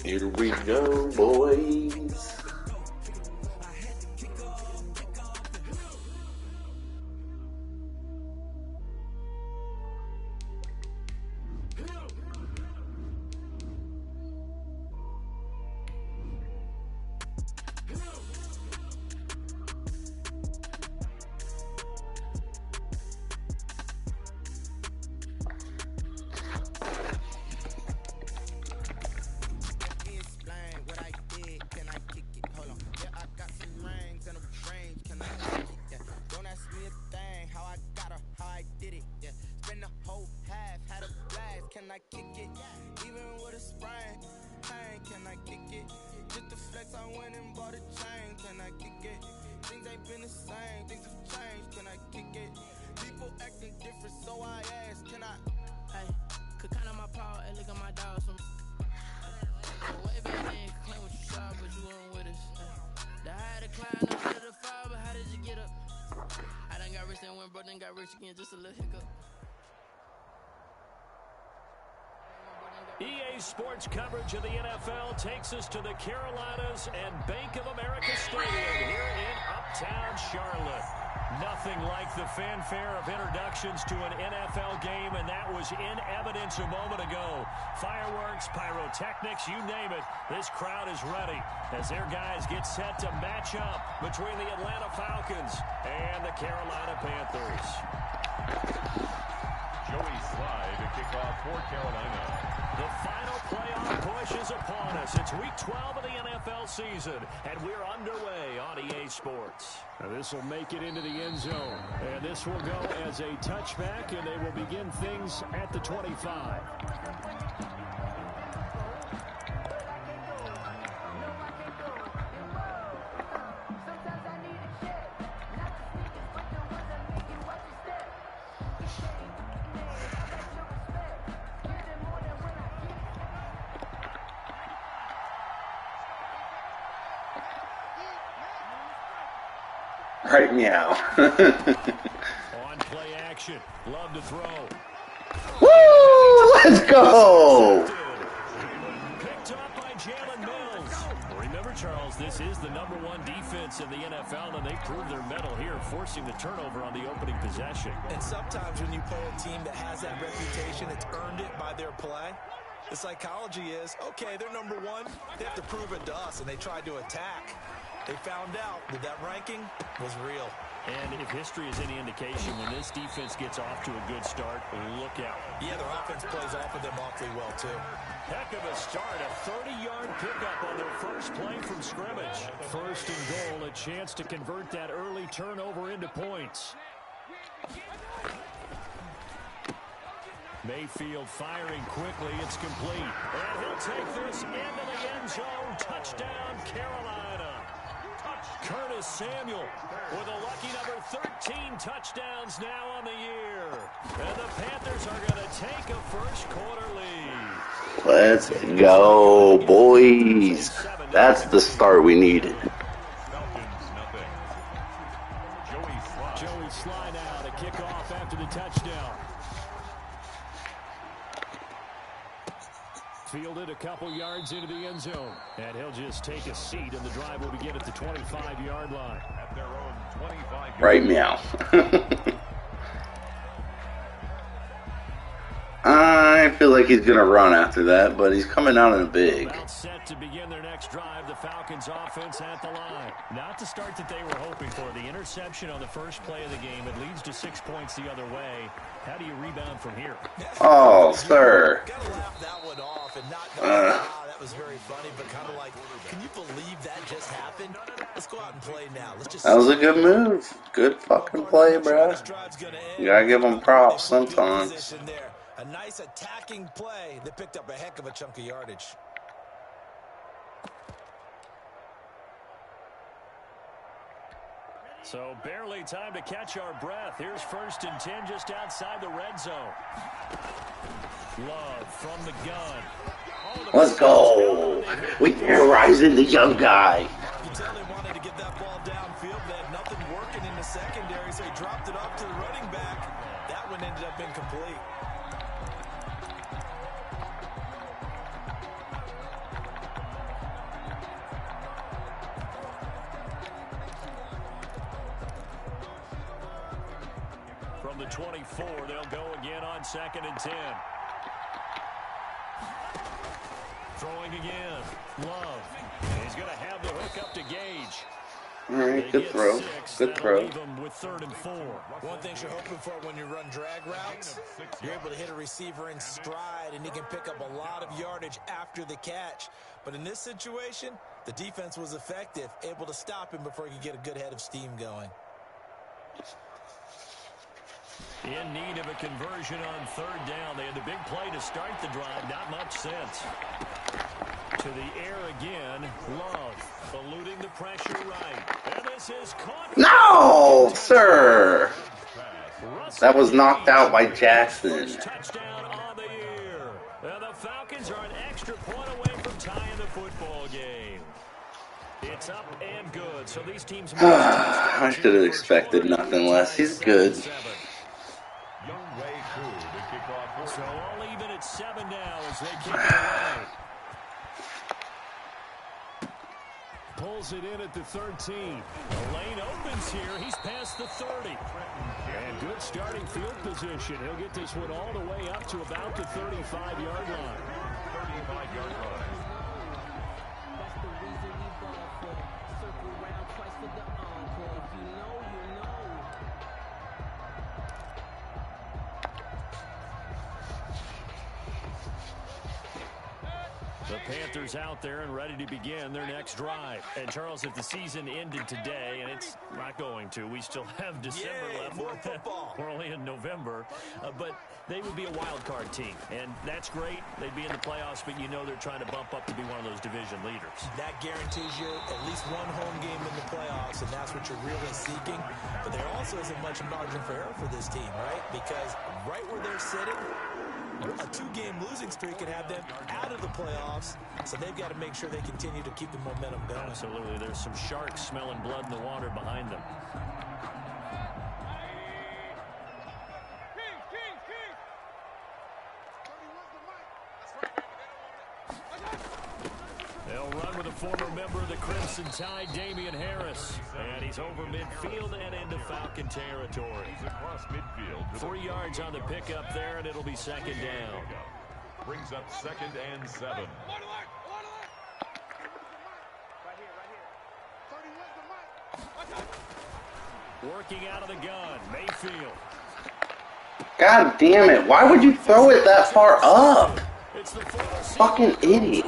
Here we go, boys. EA Sports coverage of the NFL takes us to the Carolinas and Bank of America Stadium here in Uptown Charlotte. Nothing like the fanfare of introductions to an NFL game, and that was in evidence a moment ago. Fireworks, pyrotechnics, you name it. This crowd is ready as their guys get set to match up between the Atlanta Falcons and the Carolina Panthers. Joey Slye to kick off for Carolina. The final playoff push is upon us. It's week 12 of the NFL season, and we're underway on EA Sports. Now this will make it into the end zone, and this will go as a touchback, and they will begin things at the 25. Right meow. On play action. Love to throw. Woo! Let's go! Picked up by Jalen Mills. Remember, Charles, this is the #1 defense in the NFL, and they proved their mettle here, forcing the turnover on the opening possession. And sometimes when you play a team that has that reputation, it's earned it by their play. The psychology is, okay, they're #1. They have to prove it to us, and they tried to attack. They found out that that ranking was real. And if history is any indication, when this defense gets off to a good start, look out. Yeah, their offense plays off of them awfully well, too. Heck of a start. A 30-yard pickup on their first play from scrimmage. First and goal, a chance to convert that early turnover into points. Mayfield firing quickly. It's complete. And he'll take this into the end zone. Touchdown, Carolina. Curtis Samuel with a lucky number 13 touchdowns now on the year. And the Panthers are going to take a first quarter lead. Let's go, boys. That's the start we needed. Joey Slye now to kick off after the touchdown. Fielded a couple yards into the end zone. And he'll just take a seat, and the drive will begin at the 25-yard line. At their own 25-yard line. Right meow. I feel like he's going to run after that, but he's coming out in a big. About set to begin their next drive, the Falcons offense at the line. Not the start that they were hoping for. The interception on the first play of the game, it leads to 6 points the other way. How do you rebound from here? Oh, sir. Gotta laugh that one off and not go, wow, that was very funny, but kind of like, can you believe that just happened? Let's go out and play now. That was a good move. Good fucking play, bro. You gotta give them props sometimes. A nice attacking play that picked up a heck of a chunk of yardage. So barely time to catch our breath. Here's 1st and 10 just outside the red zone. Love from the gun. Let's go. We terrorizing the young guy. You tell they wanted to get that ball downfield. They had nothing working in the secondary, so he dropped it off to the running back. That one ended up incomplete. from the 24. They'll go again on 2nd and 10. Throwing again. Love. He's going to have the hook up to Gage. All right, good throw. Good throw. With 3rd and 4. One thing you're hoping for when you run drag routes, you're able to hit a receiver in stride, and he can pick up a lot of yardage after the catch. But in this situation, the defense was effective, able to stop him before he could get a good head of steam going. In need of a conversion on 3rd down. They had the big play to start the drive. Not much sense. To the air again. Love eluding the pressure right. And this is caught. No, sir. That was knocked out by Jackson. Touchdown on the year. And the Falcons are an extra point away from tying the football game. It's up and good. So these teams. I should have expected nothing less. He's good. So all even at 7 now as they kick it away. Pulls it in at the 13. The lane opens here. He's past the 30. And good starting field position. He'll get this one all the way up to about the 35-yard line. 35-yard line. That's the reason we ball for. Circle around twice for the encore. If you know, you know. The Panthers out there and ready to begin their next drive. And Charles, if the season ended today, and it's not going to, we still have December left. More football. We're only in November, but they would be a wild card team, and that's great. They'd be in the playoffs, but you know they're trying to bump up to be one of those division leaders. That guarantees you at least one home game in the playoffs, and that's what you're really seeking. But there also isn't much margin for error for this team, right? Because right where they're sitting, a 2-game losing streak could have them out of the playoffs, so they've got to make sure they continue to keep the momentum going. Absolutely. There's some sharks smelling blood in the water behind them. They'll run with a former member of the Crimson Tide, Damian Harris. And he's over midfield and into Falcon territory. He's across midfield. 3 yards on the pickup there, and it'll be 2nd down. Brings up 2nd and 7. Working out of the gun, Mayfield. God damn it. Why would you throw it that far up? It's the Fucking idiot.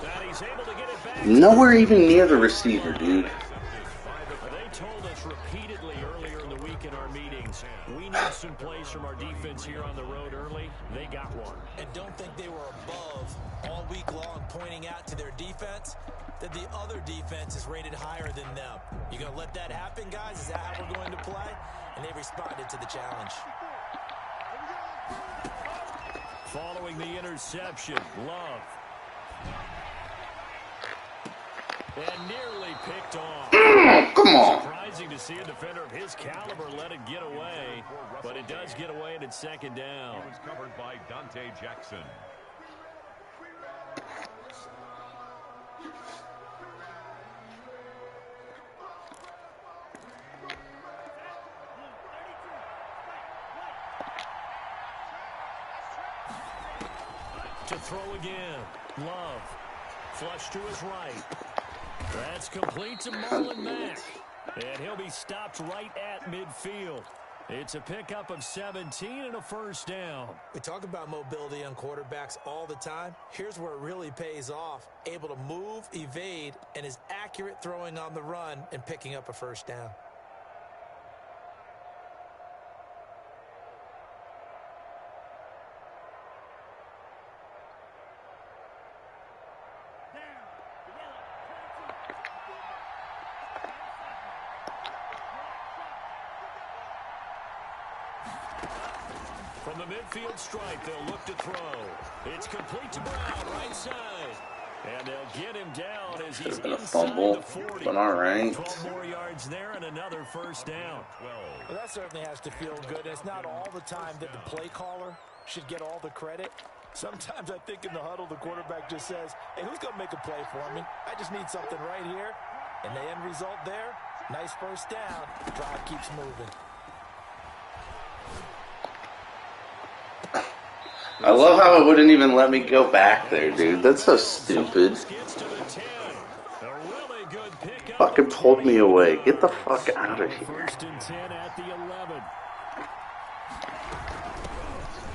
that he's able to get it back. Nowhere even near the receiver, dude. They told us repeatedly earlier in the week in our meetings, we need some plays from our defense here on the road early. They got one. And don't think they were above all week long, pointing out to their defense that the other defense is rated higher than them. You gonna let that happen, guys? Is that how we're going to play? And they responded to the challenge. Following the interception, Love. And nearly picked off. Come on. Surprising to see a defender of his caliber let it get away, but it does get away and it's 2nd down. He was covered by Dante Jackson. To throw again. Love. Flush to his right. That's complete to Marlon Mack. And he'll be stopped right at midfield. It's a pickup of 17 and a 1st down. We talk about mobility on quarterbacks all the time. Here's where it really pays off. Able to move, evade, and is accurate throwing on the run and picking up a 1st down. From the midfield stripe, they'll look to throw. It's complete to Brown, right side. And they'll get him down as he's Been a inside fumble, the 40. but all right. 12 more yards there and another 1st down. Well, that certainly has to feel good. It's not all the time that the play caller should get all the credit. Sometimes I think in the huddle, the quarterback just says, hey, who's going to make a play for me? I just need something right here. And the end result there, nice 1st down. Drive keeps moving. I love how it wouldn't even let me go back there, dude. That's so stupid. Gets to the 10. A really good pickup. Fucking pulled me away. Get the fuck out of here. First and 10 at the 11.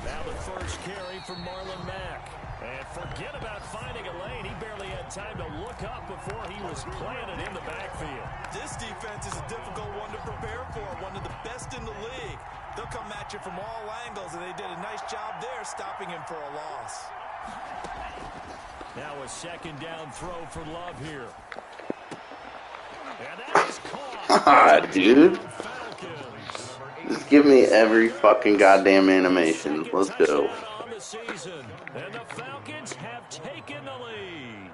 Now the first carry for Marlon Mack. And forget about finding a lane. He barely had time to look up before he was planted in the backfield. This defense is a difficult one to prepare for, one of the best in the league. They'll come at you from all angles, and they did a nice job there stopping him for a loss. Now a second down throw for Love here. And that is caught. Ah, dude. Falcons. Just give me every fucking goddamn animation. Let's go. On the season, and the Falcons have taken the lead.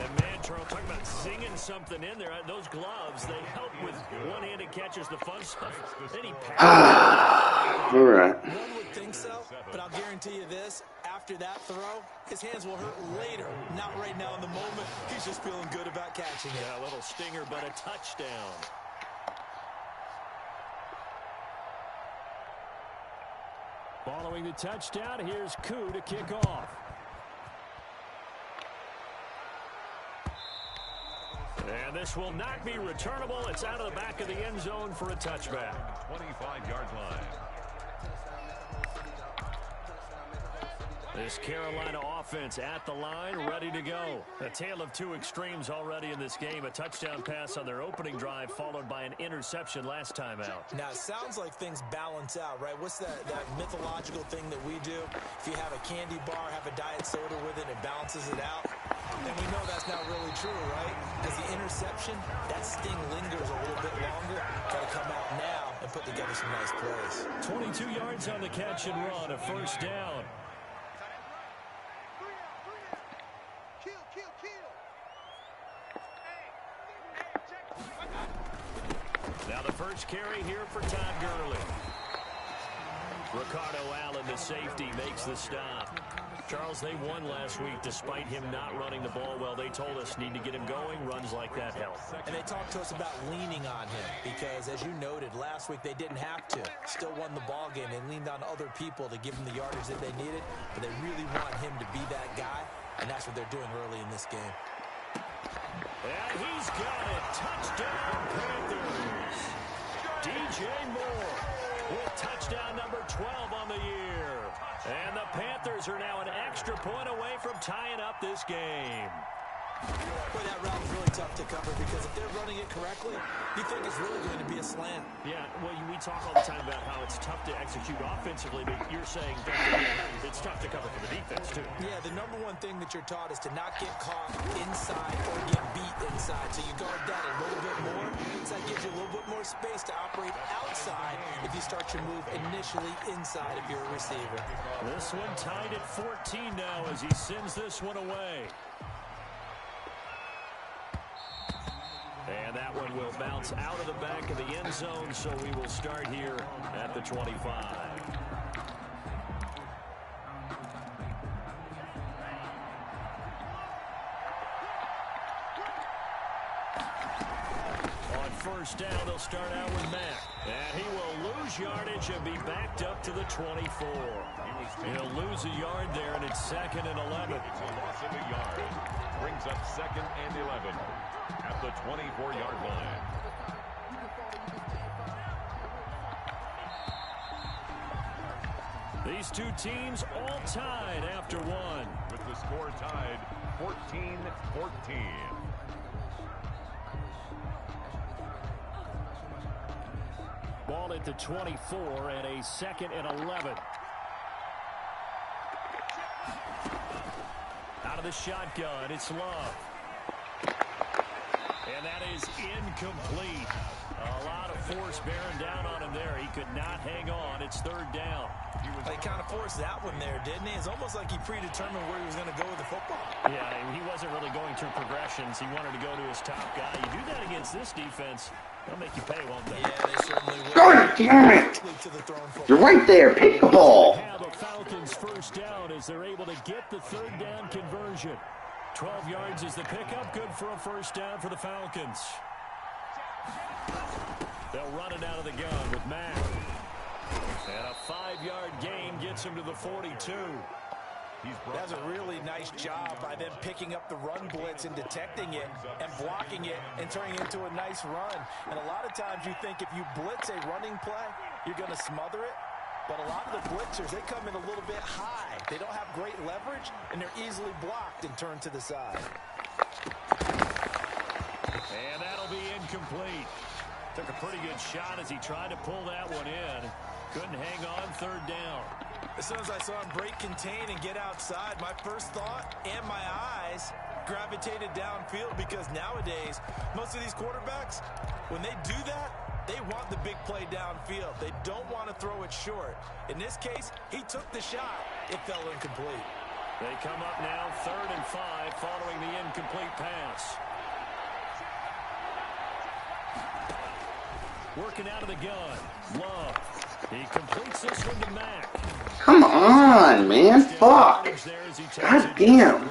And man, Charles, talking about singing something in there. Those gloves, they help with one-handed catches, the fun stuff. Then he passed. All right. One would think so, but I'll guarantee you this. After that throw, his hands will hurt later. Not right now in the moment. He's just feeling good about catching it. Yeah, a little stinger, but a touchdown. Following the touchdown, here's Koo to kick off. And this will not be returnable. It's out of the back of the end zone for a touchback. 25-yard line. This Carolina offense at the line, ready to go. A tale of two extremes already in this game. A touchdown pass on their opening drive, followed by an interception last time out. Now, it sounds like things balance out, right? What's that mythological thing that we do? If you have a candy bar, have a diet soda with it, it balances it out. And we know that's not really true, right? Because the interception, that sting lingers a little bit longer. Got to come out now and put together some nice plays. 22 yards on the catch and run, a first down. Now the first carry here for Todd Gurley. Ricardo Allen, the safety, makes the stop. Charles, they won last week despite him not running the ball well. They told us need to get him going. Runs like that help. And they talked to us about leaning on him because, as you noted, last week they didn't have to. Still won the ball game. They leaned on other people to give them the yardage that they needed, but they really want him to be that guy, and that's what they're doing early in this game. And he's got it. Touchdown, Panthers. DJ Moore with touchdown number 12 on the year. And the Panthers are now an extra point away from tying up this game. Boy, that route is really tough to cover because if they're running it correctly, you think it's really going to be a slant. Yeah, well, we talk all the time about how it's tough to execute offensively, but you're saying that it's tough to cover for the defense, too. Yeah, the number one thing that you're taught is to not get caught inside or get beat inside. So you guard that a little bit more. So that gives you a little bit more space to operate outside if you start your move initially inside if you're a receiver. This one tied at 14 now as he sends this one away. And that one will bounce out of the back of the end zone, so we will start here at the 25. On first down, they'll start out with Mack. And he will lose yardage and be backed up to the 24. He'll lose a yard there, and it's 2nd and 11. It's a loss of a yard. Brings up 2nd and 11 at the 24-yard line. These two teams all tied after one. With the score tied 14-14. Ball at the 24 and a 2nd and 11. Out of the shotgun, it's Love. And that is incomplete. A lot of force bearing down on him there. He could not hang on. It's 3rd down. He kind of forced that one there, didn't he? It's almost like he predetermined where he was going to go with the football. Yeah, he wasn't really going through progressions. He wanted to go to his top guy. You do that against this defense, they'll make you pay, won't they? Yeah, they certainly will. God damn it! You're right there. Pick the ball. Have a Falcons first down as they're able to get the 3rd down conversion. 12 yards is the pickup. Good for a first down for the Falcons. They'll run it out of the gun with Mack. And a 5-yard gain gets him to the 42. That's a really nice job by them picking up the run blitz and detecting it and blocking it and turning it into a nice run. And a lot of times you think if you blitz a running play, you're going to smother it. But a lot of the blitzers, they come in a little bit high. They don't have great leverage, and they're easily blocked and turned to the side. And that'll be incomplete. Took a pretty good shot as he tried to pull that one in. Couldn't hang on, third down. As soon as I saw him break contain and get outside, my first thought and my eyes gravitated downfield, because nowadays, most of these quarterbacks, when they do that, they want the big play downfield. They don't want to throw it short. In this case, he took the shot. It fell incomplete. They come up now 3rd and 5 following the incomplete pass. Working out of the gun. Love. He completes this one to Mack. Come on, man. Fuck. God damn.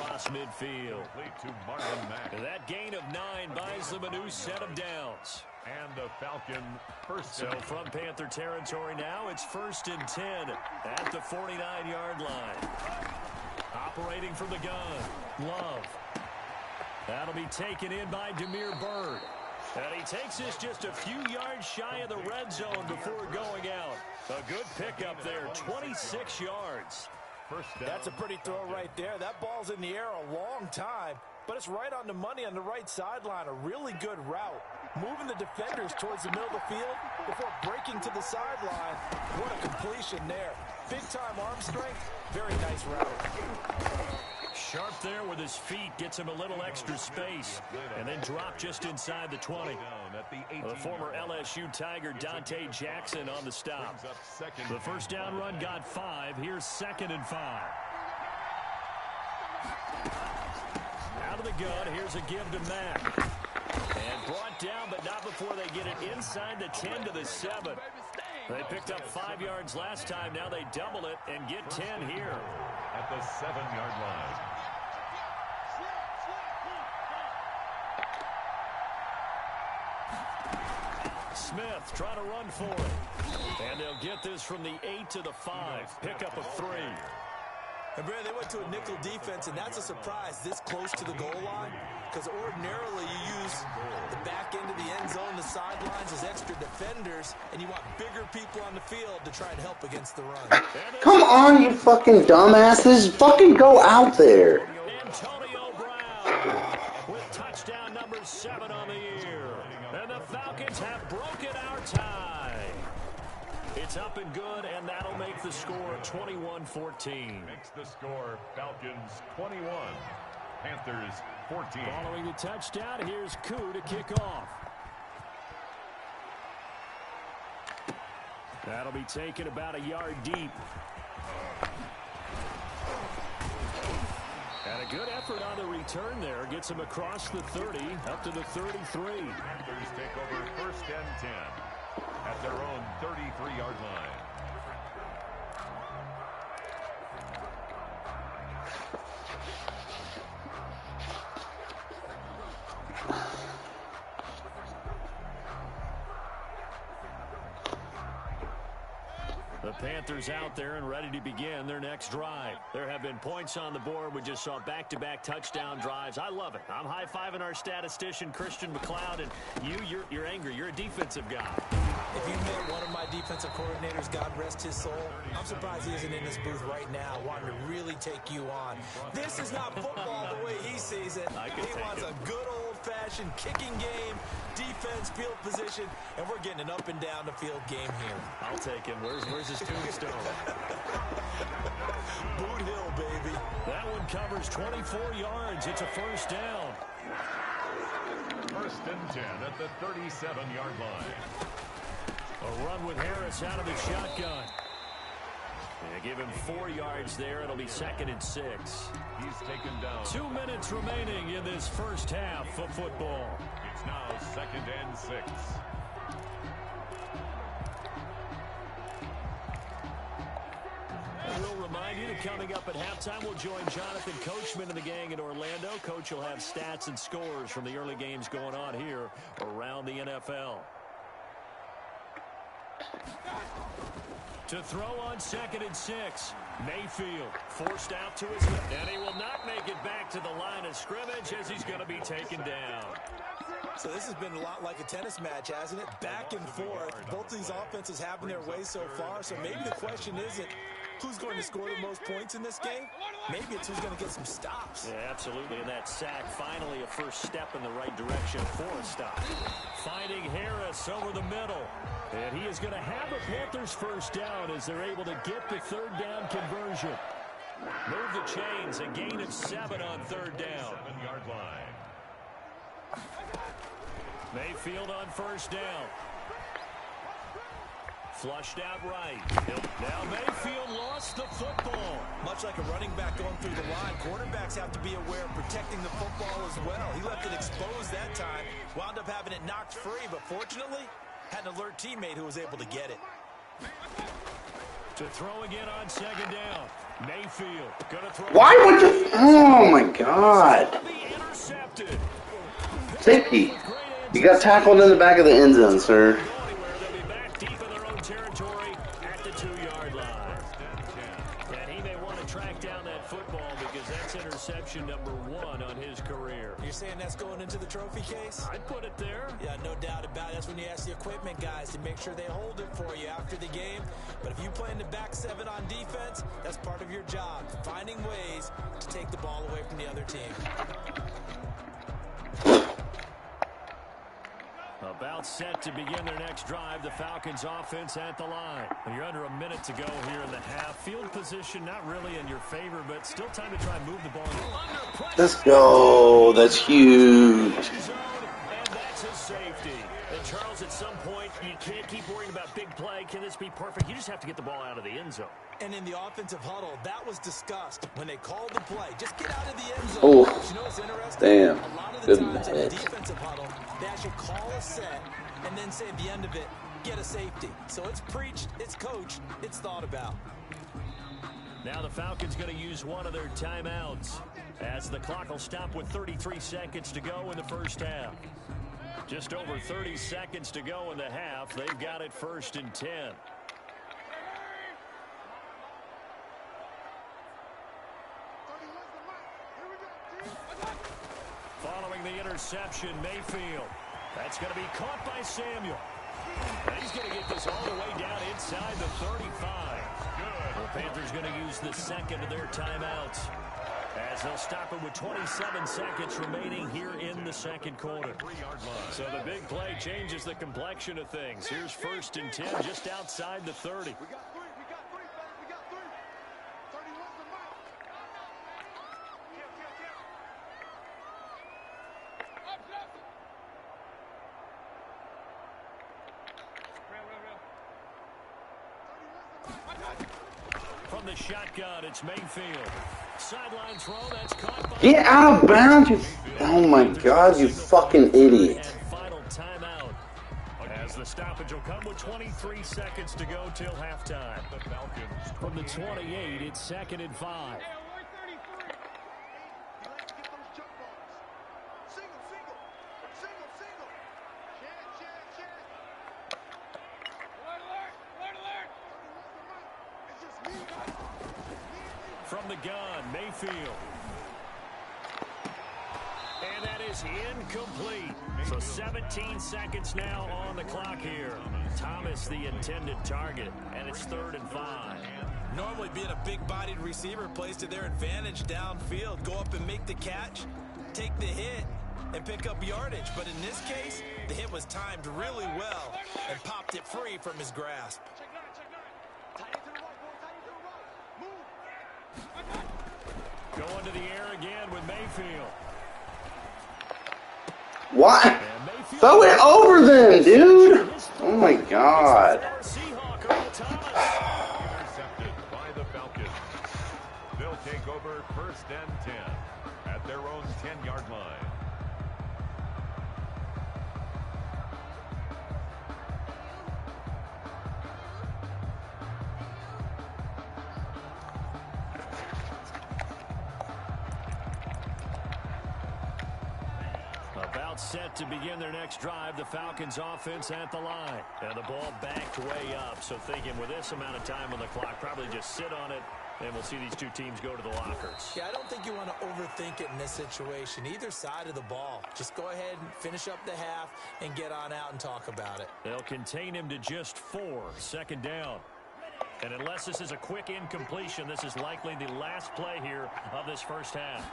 That gain of 9 buys them a new set of downs. And the Falcon first So down. from Panther territory now, it's 1st and 10 at the 49-yard line. Operating from the gun. Love. That'll be taken in by Damiere Byrd. And he takes this just a few yards shy of the red zone before going out. A good pickup there, 26 yards. First down. That's a pretty throw right there. That ball's in the air a long time, but it's right on the money on the right sideline. A really good route. Moving the defenders towards the middle of the field before breaking to the sideline. What a completion there. Big-time arm strength. Very nice route. Sharp there with his feet, gets him a little extra space, and then drop just inside the 20. The former LSU Tiger Dante Jackson on the stop. The first down run got 5. Here's 2nd and 5. Out of the gun, here's a give to Mack. And brought down, but not before they get it inside the 10 to the 7. They picked up 5 yards last time. Now they double it and get 10 here. At the 7-yard line. Smith trying to run for it. And they'll get this from the 8 to the 5. Pick up a 3. And Brad, they went to a nickel defense, and that's a surprise this close to the goal line, because ordinarily you use the back end of the end zone, the sidelines as extra defenders, and you want bigger people on the field to try and help against the run. Come on, you fucking dumbasses. Fucking go out there. Antonio Brown with touchdown number 7 on the year. And the Falcons have broken our tie. It's up and good, and that'll make the score 21-14. Makes the score Falcons 21, Panthers 14. Following the touchdown, here's Koo to kick off. That'll be taken about a yard deep. And a good effort on the return there. Gets him across the 30, up to the 33. Panthers take over 1st and 10 at their own 33-yard line. The Panthers out there and ready to begin their next drive. There have been points on the board. We just saw back-to-back touchdown drives. I love it. I'm high-fiving our statistician, Christian McLeod, and you're angry. You're a defensive guy. If you met one of my defensive coordinators, God rest his soul, I'm surprised he isn't in this booth right now wanting to really take you on. This is not football the way he sees it. He wants a good old-fashioned kicking game, defense, field position, and we're getting an up-and-down-the-field game here. I'll take him. Where's his tombstone? Boot Hill, baby. That one covers 24 yards. It's a first down. 1st and 10 at the 37-yard line. A run with Harris out of the shotgun. They give him 4 yards there. It'll be 2nd and 6. He's taken down. 2 minutes remaining in this first half of football. It's now 2nd and 6. And we'll remind you that coming up at halftime, we'll join Jonathan Coachman and the gang in Orlando. Coach will have stats and scores from the early games going on here around the NFL. To throw on 2nd and 6. Mayfield forced out to his left. And he will not make it back to the line of scrimmage as he's going to be taken down. So this has been a lot like a tennis match, hasn't it? Back and forth. Both of these offenses having their way so far. So maybe the question isn't who's going to score the most points in this game. Maybe it's who's going to get some stops. Yeah, absolutely. And that sack, finally a first step in the right direction for a stop. Finding Harris over the middle. And he is going to have the Panthers first down as they're able to get the 3rd down conversion. Move the chains, a gain of 7 on 3rd down. 7-yard line. Mayfield on first down. Flushed out right. Now Mayfield lost the football. Much like a running back going through the line, quarterbacks have to be aware of protecting the football as well. He left it exposed that time, wound up having it knocked free, but fortunately, had an alert teammate who was able to get it. To throw again on 2nd down. Mayfield gonna throw. Why would you? Oh my God! Intercepted. Safety. You got tackled in the back of the end zone, sir. They'll be back deep in their own territory at the 2-yard line. And he may want to track down that football because that's interception number 1 on his career. You're saying that's going into the trophy case? I'd put it there. Yeah, no doubt about it. That's when you ask the equipment guys to make sure they hold it for you after the game. But if you play in the back 7 on defense, that's part of your job, finding ways to take the ball away from the other team. About set to begin their next drive, the Falcons offense at the line. And you're under a minute to go here in the half. Field position not really in your favor, but still time to try and move the ball. Let's go. That's huge. And that's his safety. And Charles, at some point, you can't keep worrying about big play. Can this be perfect? You just have to get the ball out of the end zone. And in the offensive huddle, that was discussed when they called the play. Just get out of the end zone. Oh, you know what's interesting? damn. A lot of the Good times in the hit. defensive huddle, they actually call a set and then say at the end of it, get a safety. So it's preached, it's coached, it's thought about. Now the Falcons going to use one of their timeouts as the clock will stop with 33 seconds to go in the first half. Just over 30 seconds to go in the half. They've got it 1st and 10. Following the interception, Mayfield. That's going to be caught by Samuel. And he's going to get this all the way down inside the 35. The Panthers going to use the 2nd of their timeouts as they'll stop it with 27 seconds remaining here in the 2nd quarter. So the big play changes the complexion of things. Here's 1st and 10 just outside the 30. From the shotgun, it's Mayfield. Sideline throw, that's caught by... Get out of bounds, you... Oh my God, you fucking idiot. And final timeout. As the stoppage will come with 23 seconds to go till halftime. From the 28, it's 2nd and 5. From the gun, Mayfield. And that is incomplete. So 17 seconds now on the clock here. Thomas, the intended target, and it's 3rd and 5. Normally being a big-bodied receiver plays to their advantage downfield. Go up and make the catch, take the hit, and pick up yardage. But in this case, the hit was timed really well and popped it free from his grasp. Going to the air again with Mayfield. What? And Mayfield Throw it over them, dude. Oh my God. Seahawk Earl Thomas. Intercepted by the Falcons. They'll take over 1st and 10 at their own 10-yard line. About set to begin their next drive, the Falcons offense at the line. And the ball backed way up, so thinking with this amount of time on the clock, probably just sit on it, and we'll see these two teams go to the lockers. Yeah, I don't think you want to overthink it in this situation. Either side of the ball. Just go ahead and finish up the half and get on out and talk about it. They'll contain him to just 4. Second down. And unless this is a quick incompletion, this is likely the last play here of this first half.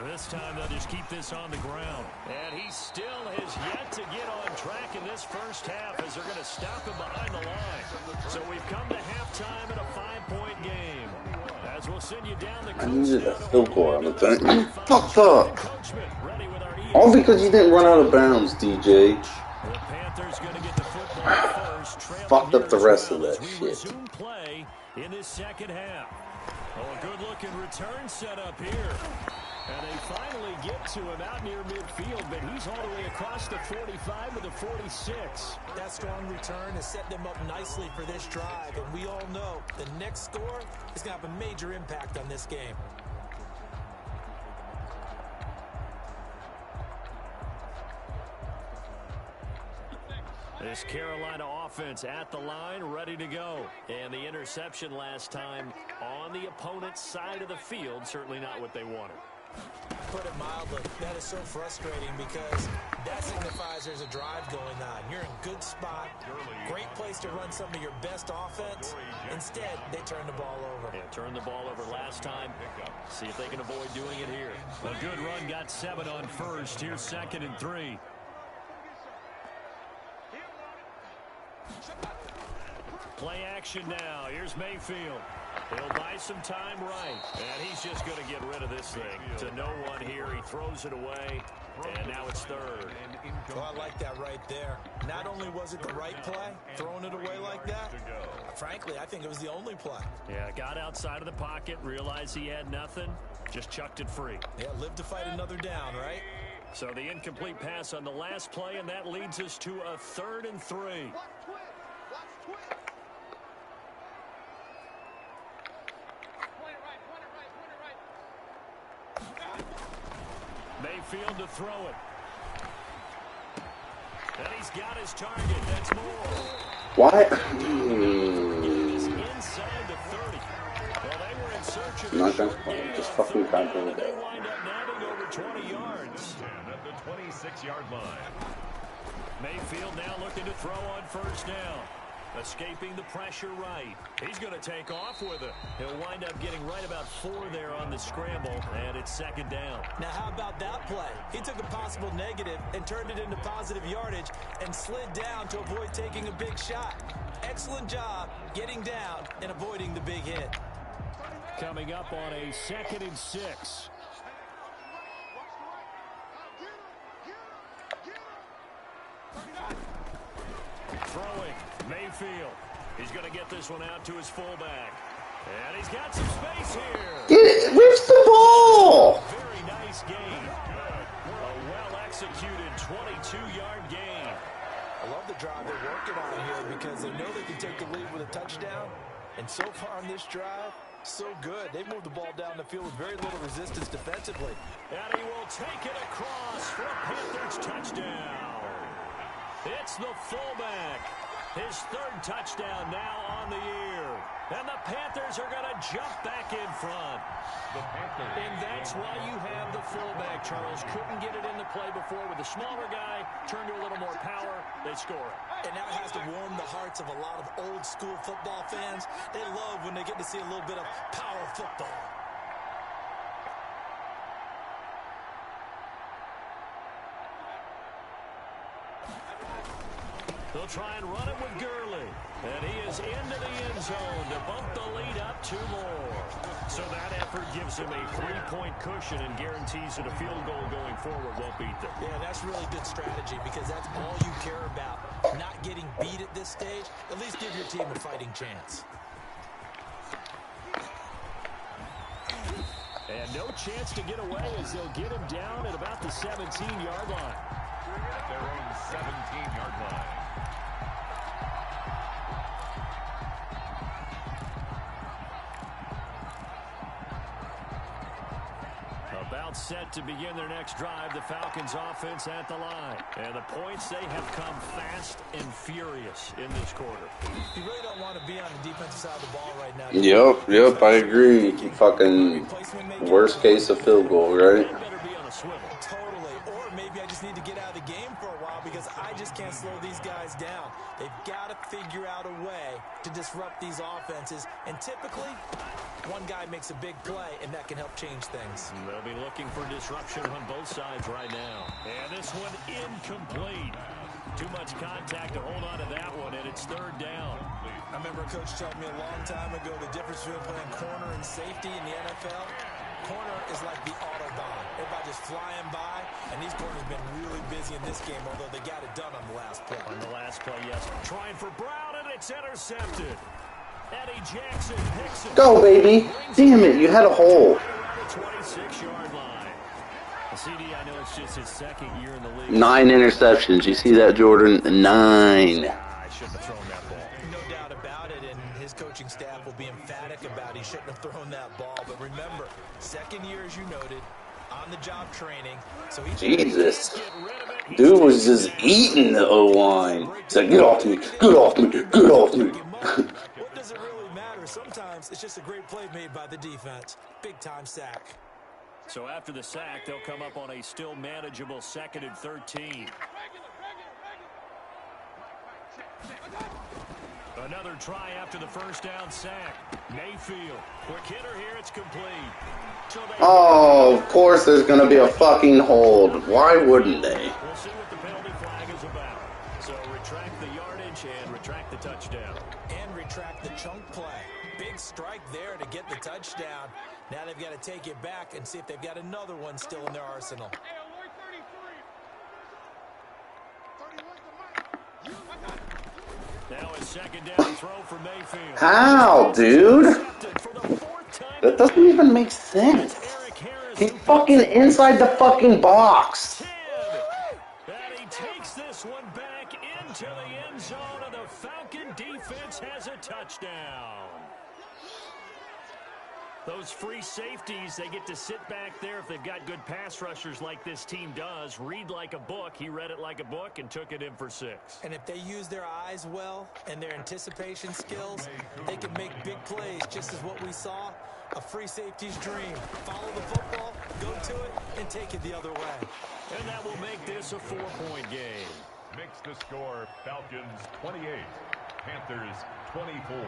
This time they'll just keep this on the ground. And he still has yet to get on track in this first half as they're going to stop him behind the line. So we've come to halftime in a 5-point game. As we'll send you down the I needed a field goal on the thing. You fucked up. All because you didn't run out of bounds, DJ. The Panthers going to get the football first. Fucked up the rest of that shit. Resume play in this second half. Oh, a good-looking return set up here. And they finally get to him out near midfield, but he's all the way across the 45 to the 46. That strong return has set them up nicely for this drive, and we all know the next score is going to have a major impact on this game. This Carolina offense at the line, ready to go. And the interception last time on the opponent's side of the field, certainly not what they wanted. Put it mildly, that is so frustrating because that signifies there's a drive going on. You're in a good spot, great place to run some of your best offense. Instead, they turn the ball over. Yeah, turned the ball over last time. See if they can avoid doing it here. A good run, got 7 on first. Here's 2nd and 3. Play action now. Here's Mayfield. He'll buy some time right. And he's just going to get rid of this thing. To no one here. He throws it away. And now it's 3rd. Well, I like that right there. Not only was it the right play, throwing it away like that, frankly, I think it was the only play. Yeah, got outside of the pocket, realized he had nothing, just chucked it free. Yeah, live to fight another down, right? So the incomplete pass on the last play, and that leads us to a 3rd and 3. Mayfield to throw it. And he's got his target. That's more. Why? He's inside the 30. Well, they were in search of Not a gonna short play. gain Just on fucking 3rd can't down, do and they that. wind up nabbing over 20 yards. And at the 26-yard line. Mayfield now looking to throw on 1st down. Escaping the pressure right. He's going to take off with it. He'll wind up getting right about 4 there on the scramble, and it's 2nd down. Now, how about that play? He took a possible negative and turned it into positive yardage and slid down to avoid taking a big shot. Excellent job getting down and avoiding the big hit. Coming up on a 2nd and 6. Throwing, Mayfield. He's going to get this one out to his fullback. And he's got some space here. Get it! Where's the ball? Very nice gain. A well-executed 22-yard gain. I love the drive they're working on here because they know they can take the lead with a touchdown. And so far on this drive, so good. They've moved the ball down the field with very little resistance defensively. And he will take it across for a Panthers touchdown. It's the fullback. His 3rd touchdown now on the year. And the Panthers are going to jump back in front. And that's why you have the fullback, Charles. Couldn't get it into play before with the smaller guy. Turned to a little more power. They score it. And that has to warm the hearts of a lot of old school football fans. They love when they get to see a little bit of power football. They'll try and run it with Gurley. And he is into the end zone to bump the lead up 2 more. So that effort gives him a 3-point cushion and guarantees that a field goal going forward won't beat them. Yeah, that's really good strategy because that's all you care about. Not getting beat at this stage. At least give your team a fighting chance. And no chance to get away as they'll get him down at about the 17-yard line. At their own 17-yard line. About about set to begin their next drive. The Falcons offense at the line. And the points, they have come fast and furious in this quarter. You really don't want to be on the defensive side of the ball right now. Yep, I agree. Fucking worst case of field goal, right? That better be on a swivel. Totally. Or maybe I just need to get out of the game for a while because I just can't slow these guys down. They've got to figure out a way to disrupt these offenses. And typically, one guy makes a big play, and that can help change things. They'll be looking for disruption on both sides right now. And this one incomplete. Too much contact to hold on to that one, and it's third down. I remember a coach telling me a long time ago the difference between playing corner and safety in the NFL. Corner is like the Autobahn. Everybody just flying by, and these corners have been really busy in this game, although they got it done on the last play. On the last play, yes. Trying for Brown, and it's intercepted. Eddie Jackson picks it. Go, baby. Damn it, you had a hole. Around the 26-yard line. The CD, I know it's just his second year in the league. 9 interceptions. You see that, Jordan? 9. I shouldn't have thrown that ball. No doubt about it, and his coaching staff will be emphatic about he shouldn't have thrown that ball. But remember, second year, as you noted, on-the-job training. So Jesus. Dude was just eating the O-line. He's like, get off me, get off me, get off me. What does it really matter? Sometimes it's just a great play made by the defense. Big-time sack. So after the sack, they'll come up on a still manageable 2nd and 13. Another try after the first down sack. Mayfield. Quick hitter here. It's complete. So Oh, of course there's going to be a fucking hold. Why wouldn't they? We'll see what the penalty flag is about. So retract the yardage and retract the touchdown. And retract the chunk play. Big strike there to get the touchdown. Now they've got to take it back and see if they've got another one still in their arsenal. Now a second down throw for Mayfield. How, dude? That doesn't even make sense. He's fucking inside the fucking box. And he takes this one back into the end zone, and the Falcon defense has a touchdown. Those free safeties, they get to sit back there if they've got good pass rushers like this team does. Read like a book. He read it like a book and took it in for 6. And if they use their eyes well and their anticipation skills, they can make big plays, just as what we saw. A free safety's dream. Follow the football, go to it, and take it the other way. And that will make this a 4-point game. Makes the score Falcons 28, Panthers 24.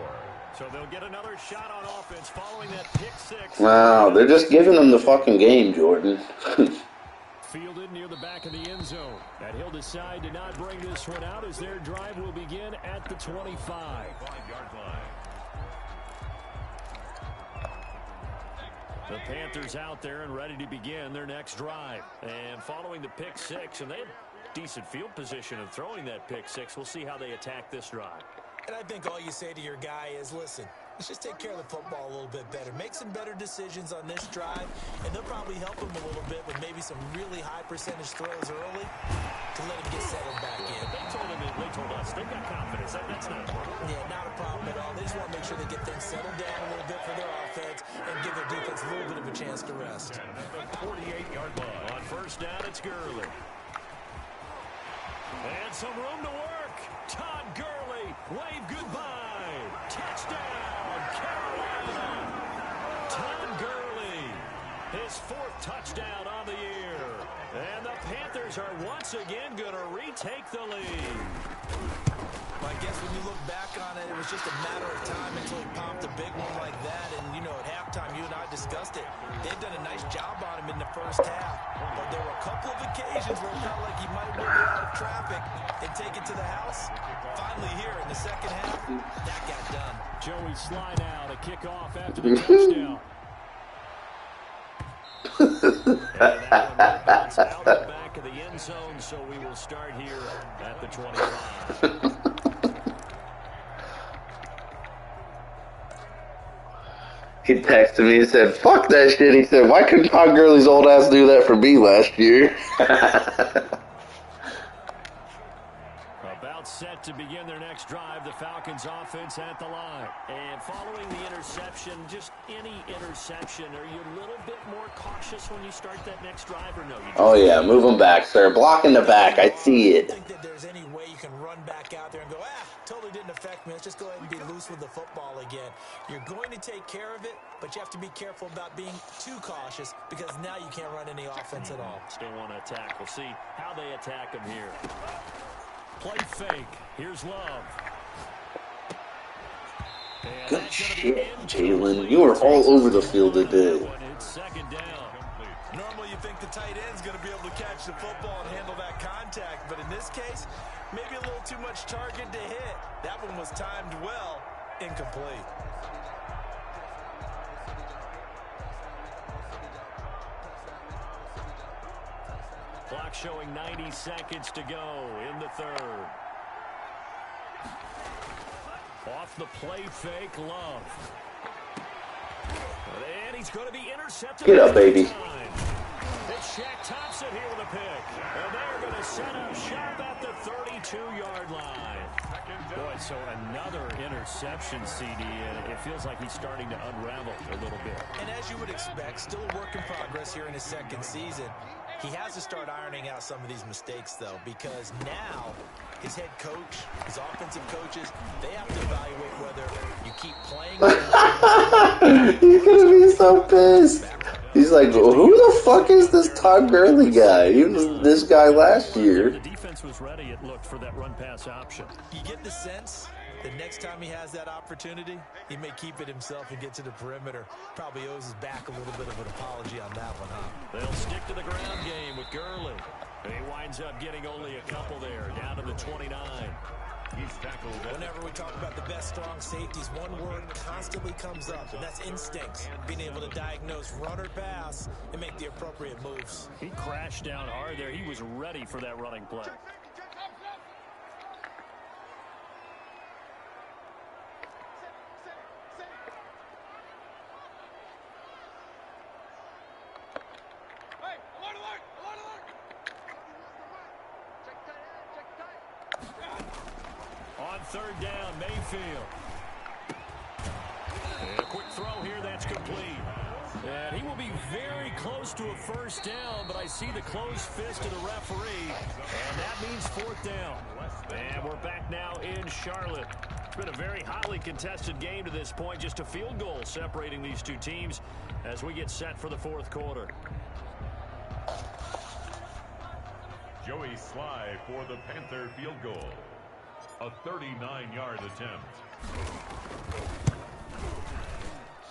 So they'll get another shot on offense following that pick 6. Wow, they're just giving them the fucking game, Jordan. Fielded near the back of the end zone. And he'll decide to not bring this one out as their drive will begin at the 25. 5-yard line. The Panthers out there and ready to begin their next drive. And following the pick 6, and they have decent field position of throwing that pick 6. We'll see how they attack this drive. And I think all you say to your guy is, listen, let's just take care of the football a little bit better. Make some better decisions on this drive, and they'll probably help him a little bit with maybe some really high percentage throws early to let him get settled back in. They told us they've got confidence. That's not a problem. Yeah, not a problem at all. They just want to make sure they get things settled down a little bit for their offense and give their defense a little bit of a chance to rest. 48-yard line. On first down, it's Gurley. And some room to work. Todd Gurley, wave goodbye. Touchdown, Carolina. Todd Gurley, his 4th touchdown on the year. And the Panthers are once again going to retake the lead. Well, I guess when you look back on it, it was just a matter of time until he popped a big one like that. And, you know, at halftime, you and I discussed it. They've done a nice job on him in the first half. But there were a couple of occasions where it felt like he might wiggle out of traffic and take it to the house. Finally here in the second half, that got done. Joey Sly now to kick off after the touchdown. And that one bounced out the back of the end zone, so we will start here at the 25. He texted me and said, fuck that shit. He said, why couldn't Todd Gurley's old ass do that for me last year? About About set to begin their next drive, the Falcons offense at the line. And following the interception, just any interception, are you a little bit more cautious when you start that next drive or no? Oh, yeah, move them back, sir. Block in the back. I see it. I don't think that there's any way you can run back out there and go, totally didn't affect me. Let's just go ahead and be loose with the football again. You're going to take care of it, but you have to be careful about being too cautious because now you can't run any offense at all. Still want to attack. We'll see how they attack him here. Play fake. Here's Love. Good shit, Jalen. You are all over the field today. It's second down. Normally you think the tight end's going to be able to catch the football and handle that contact, but in this case, maybe a little too much target to hit. That one was timed well, incomplete. Clock showing 90 seconds to go in the third. Off the play fake, Love. And he's going to be intercepted. Get up, baby. It's Shaq Thompson here with a pick. And they're going to set up shop at the 32-yard line. Boy, so another interception, CD, and it feels like he's starting to unravel a little bit. And as you would expect, still a work in progress here in his second season. He has to start ironing out some of these mistakes, though, because now his head coach, his offensive coaches, they have to evaluate whether you keep playing. He's going to be so pissed. He's like, who the fuck is this Todd Gurley guy? He was this guy last year. The defense was ready, it looked, for that run-pass option. You get the sense that next time he has that opportunity, he may keep it himself and get to the perimeter. Probably owes his back a little bit of an apology on that one, huh? They'll stick to the ground game with Gurley. He winds up getting only a couple there, down to the 29. He's tackled. Whenever we talk about the best strong safeties, one word constantly comes up, and that's instincts. Being able to diagnose run or pass and make the appropriate moves. He crashed down hard there. He was ready for that running play. On third down, Mayfield. And a quick throw here, that's complete. And he will be very close to a first down, but I see the closed fist of the referee, and that means fourth down. And we're back now in Charlotte. It's been a very hotly contested game to this point, just a field goal separating these two teams as we get set for the fourth quarter. Joey Sly for the Panther field goal. A 39-yard attempt.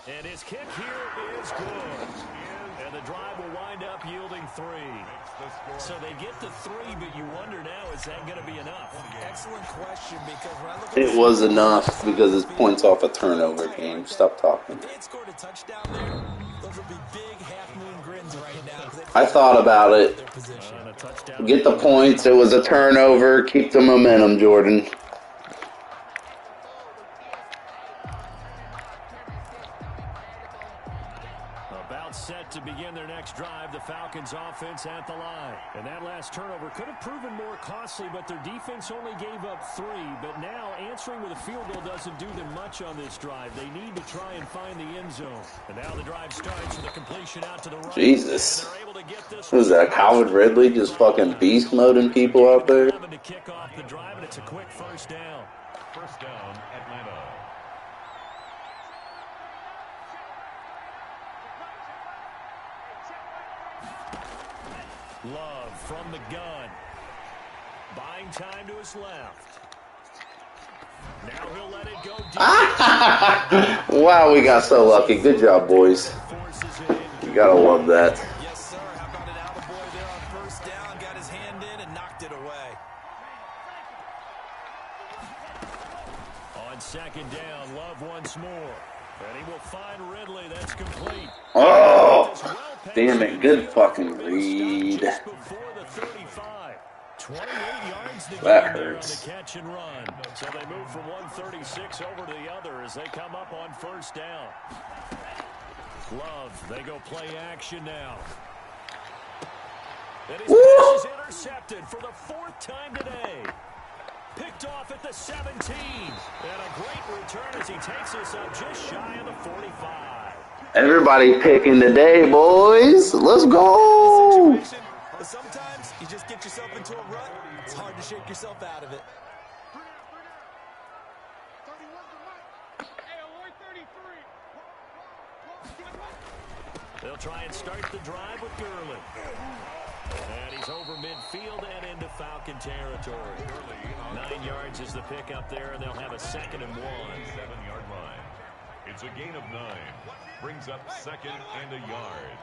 And his kick here is good. And the drive will wind up yielding 3. So they get to 3, but you wonder now, is that going to be enough? Excellent question, because when I look at It was enough because it's points off a turnover game. Stop talking. if they had scored a touchdown there, those would be big half-moon grins right now. I thought about it. Their position. On a touchdown. Get the points. It was a turnover. Keep the momentum, Jordan. About set to begin their next drive, the Falcons offense at the line. And that last turnover could have proven more costly, but their defense only gave up 3. But now answering with a field goal doesn't do them much on this drive. They need to try and find the end zone. And now the drive starts with a completion out to the right. Jesus. And they're able to get this What was that, Calvin Ridley just fucking beast moding people out there? To kick off the drive, and it's a quick first down. First down, Atlanta. Love from the gun. Buying time to his left. Now he'll let it go deep. Wow, we got so lucky. Good job, boys. Forces it in. You gotta love that. Yes, sir. How about an attaboy there on first down? Got his hand in and knocked it away. On second down, Love once more. And he will find Ridley. That's complete. Oh, damn it. Good fucking read. Just before the 35. 28 yards to That gain there on hurts. the catch and run. So they move from 136 over to the other as they come up on first down. Love, they go play action now. And his pass is intercepted for the 4th time today. Picked off at the 17. And a great return as he takes us up just shy of the 45. Everybody picking today, boys. Let's go. Sometimes you just get yourself into a rut. It's hard to shake yourself out of it. They'll try and start the drive with Gurley. And he's over midfield and into Falcon territory. 9 yards is the pickup there, and they'll have a 2nd and 1. 7-yard line. It's a gain of 9. Brings up 2nd and a yard.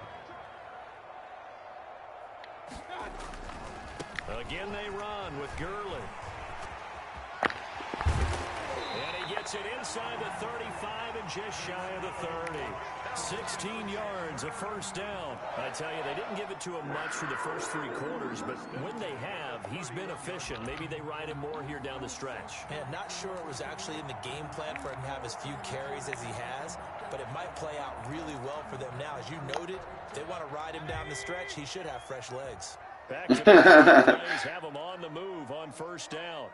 Again they run with Gurley. And he gets it inside the 35 and just shy of the 30. 16 yards, a 1st down. I tell you, they didn't give it to him much for the first 3 quarters, but when they have, he's been efficient. Maybe they ride him more here down the stretch. Man, not sure it was actually in the game plan for him to have as few carries as he has, but it might play out really well for them now. As you noted, if they want to ride him down the stretch, he should have fresh legs. Back to the plays, have him on the move on 1st down.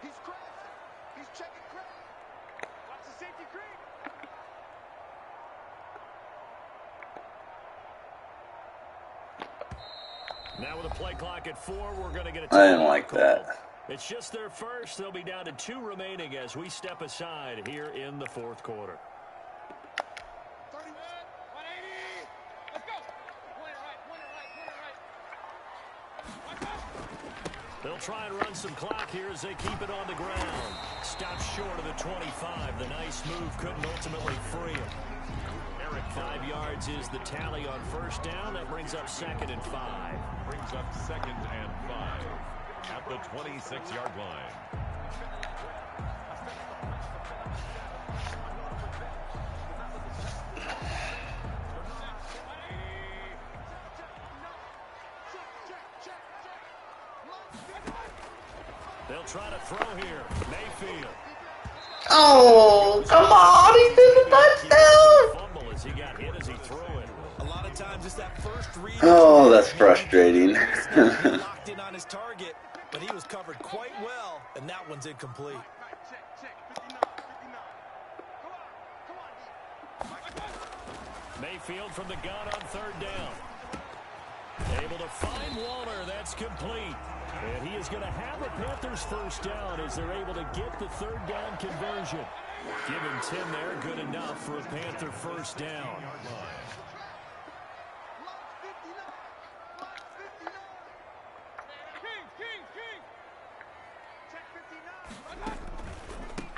He's crossing. He's checking crack. Watch the safety creep. Now with a play clock at 4, we're going to get a I didn't like that. It's just their first. They'll be down to 2 remaining as we step aside here in the 4th quarter. 31, 180. Let's go. Pointer right. They'll try and run some clock here as they keep it on the ground. Stops short of the 25. The nice move couldn't ultimately free him. 5 yards is the tally on 1st down. That brings up 2nd and 5. Brings up 2nd and 5 at the 26-yard line. They'll try to throw here. Mayfield. Oh, come on. He did a touchdown. Fumble as he got hit as he threw it. A lot of times it's that first read. Oh, that's frustrating. Locked in on his target, but he was covered quite well, and that one's incomplete. Mayfield from the gun on 3rd down. Able to find Waller. That's complete. And he is going to have a Panthers 1st down as they're able to get the 3rd down conversion. Giving Tim there, good enough for a Panther 1st down.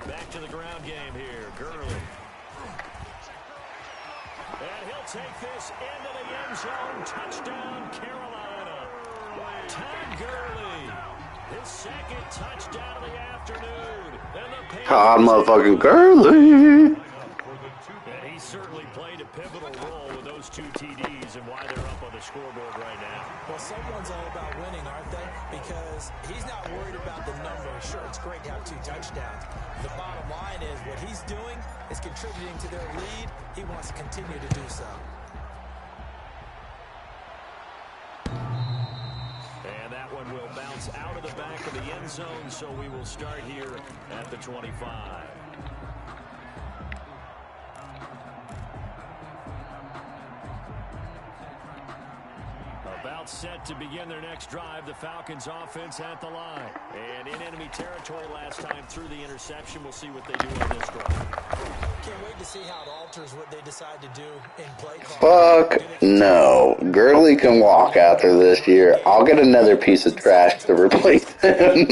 Back to the ground game here. Gurley. And he'll take this into the end zone. Touchdown, Carolina. Todd Gurley. His 2nd touchdown of the afternoon. God, motherfucking Gurley. And he certainly played a pivotal role with those 2 TDs and why they're up on the scoreboard right now. Well, someone's all about winning, aren't they? Because he's not worried about the number. Sure, it's great to have 2 touchdowns. The bottom line is what he's doing is contributing to their lead. He wants to continue to do so. And that one will bounce out of the back of the end zone, so we will start here at the 25. About set to begin their next drive. The Falcons offense at the line. And in enemy territory last time through the interception. We'll see what they do on this drive. Can't wait to see how it alters what they decide to do in play call. Fuck no. Gurley can walk after this year. I'll get another piece of trash to replace him.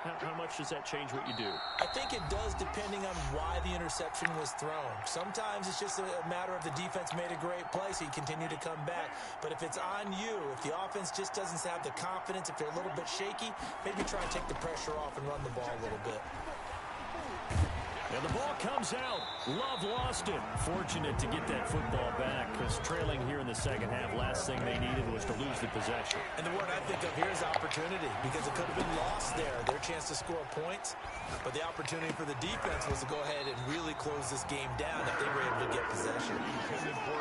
How much does that change what you do? I think it does, depending on why the interception was thrown. Sometimes it's just a matter of the defense made a great play, so you continue to come back. But if it's on you, if the offense just doesn't have the confidence, if they're a little bit shaky, maybe try and take the pressure off and run the ball a little bit. And the ball comes out. Love lost it. Fortunate to get that football back because trailing here in the 2nd half, last thing they needed was to lose the possession. And the word I think of here is opportunity because it could have been lost there, their chance to score points. But the opportunity for the defense was to go ahead and really close this game down if they were able to get possession.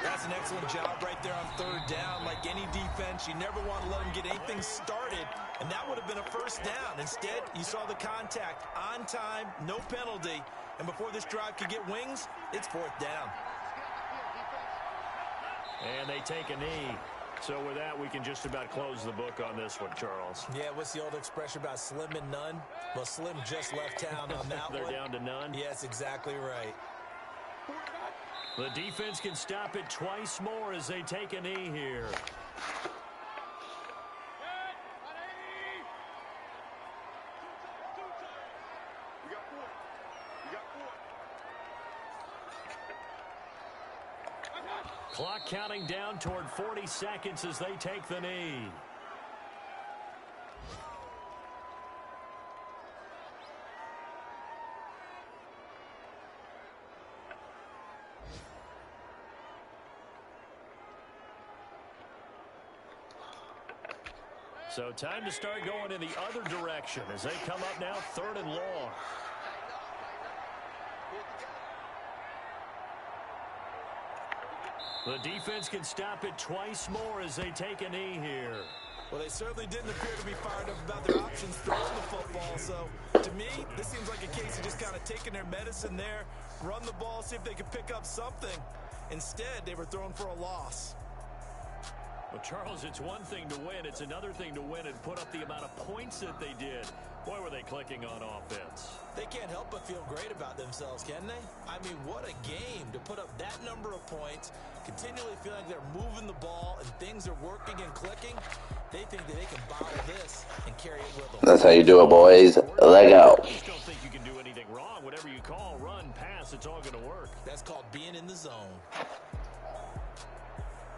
That's an excellent job right there on 3rd down. Like any defense, defense. You never want to let them get anything started, and that would have been a first down. Instead, you saw the contact on time, no penalty, and before this drive could get wings, it's fourth down. And they take a knee. So with that, we can just about close the book on this one, Charles. Yeah, what's the old expression about slim and none? Well, Slim just left town on that They're one. down to none. Yes, exactly right. The defense can stop it twice more as they take a knee here. Clock counting down toward 40 seconds as they take the knee. So time to start going in the other direction as they come up now 3rd and long. The defense can stop it twice more as they take a knee here. Well, they certainly didn't appear to be fired up about their options throwing the football. So, to me, this seems like a case of just kind of taking their medicine there, run the ball, see if they can pick up something. Instead, they were thrown for a loss. Well, Charles, it's one thing to win. It's another thing to win and put up the amount of points that they did. Boy, were they clicking on offense. They can't help but feel great about themselves, can they? I mean, what a game to put up that number of points, continually feeling like they're moving the ball and things are working and clicking. They think that they can bottle this and carry it with them. That's how you do it, boys. Leg out. I just don't think you can do anything wrong. Whatever you call, run, pass, it's all going to work. That's called being in the zone.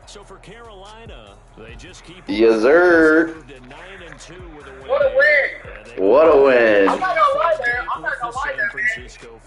So for Carolina, they just keep Yes, sir. moved to 9-2 with a win. What a win! And they What a win. I'm not gonna lie there. I'm not with the gonna lie San there, man. Francisco